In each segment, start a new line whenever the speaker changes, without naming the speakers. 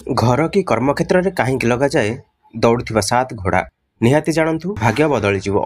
घर कि कर्मक्षेत्र में कहीं लगा जाए दौड़ुवा 7 घोड़ा निहाती जानतु भाग्य बदलीजिव।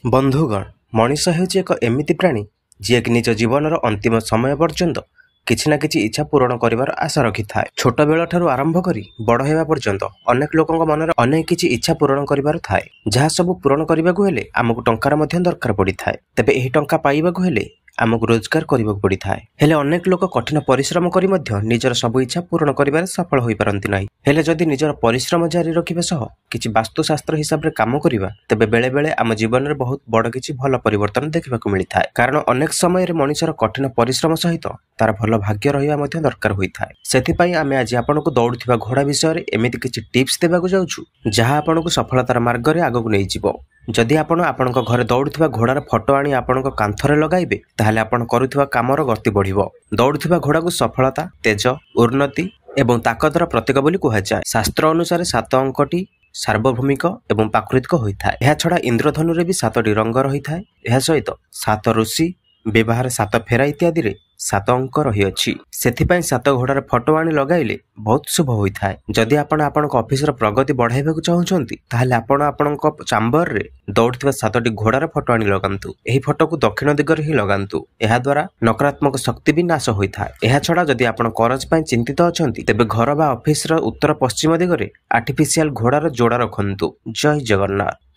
बंधुगण, मनीष हेउछि एक एमिति प्राणी जी कि निज जीवन अंतिम समय पर्यंत किछि ना किछि इच्छा पूरण करिवार आशा रखि थाए। छोट बेल ठारू आरंभ करी बड़ हेबा पर्यंत अनेक लोकंक मनरे अनेक किछि इच्छा पूरण करिवार थाए। जहा सब पूरण करिबाकु हेले आमकु टंकार मध्य दरकार पड़ी थाए। तेबे एही टंका पाइबाकु हेले आमको रोजगार करने पड़ी थाए। हेले अनेक लोक कठिन परिश्रम करी मध्य निजर सब इच्छा पूरण करिबार सफल होई पारंती नाही। हेले जदि निजर परिश्रम जारी रखिबा सह किछि वास्तुशास्त्र हिसाब रे काम करिबा तेबे बेले बेले आम जीवन रे बहुत बड़ किछि भल परिवर्तन देखिबाकु मिली थाए। कारण अनेक समय रे मनुष्यर कठिन परिश्रम सहित तार भल भाग्य रहिबा मध्य दरकार होई थाए। सेति पई आमे आज आपनको दौड़ुथिबा घोड़ा विषय रे एमिति किछि टिप्स देबाकु जाउछु जहा आपनको सफलतार मार्ग रे आगकु नै जिवो। जदि आपण आपणक घरे दौड़ुथिबा घोड़ार फोटो आनी आपणक कांथरे लगाइबे ताहले आपण करूथिबा कामर गति बढ़िबो। दौड़ुथिबा घोड़ा को सफलता, तेज, उन्नति एवं ताकतर प्रतीक बोली कुहा जाय। शास्त्र अनुसार 7 अंकटी सार्वभौमिक एवं प्राकृतिक होइथाय। एहा छडा इंद्रधनु रे भी 7टी रंग रहिथाय। एहा सहित 7 ऋषि व्यवहार 7 फेरा इत्यादि रे 7 अंक रही अछि। सेथिपई 7 घोड़ार फोटो आनी लगाइले बहुत शुभ होइथाय। जदि आपण आपणक ऑफिस र प्रगति बढ़ाइबाकु चाहुचंती ताहले आपण आपणक चैम्बर रे दौड़ुथिबा 7टी घोड़ार फोटो आनी लगांतु। एही फोटो को दक्षिण दिगरे ही लगांतु। एहा द्वारा नकारात्मक शक्ति भी नाश होइथाय। एहा छडा जदि आपण करज पई चिंतित अछंती तेबे घर बा ऑफिस र उत्तर पश्चिम दिगरे आर्टिफिशियल घोड़ार जोड़ा रखंतु। जय जगन्नाथ।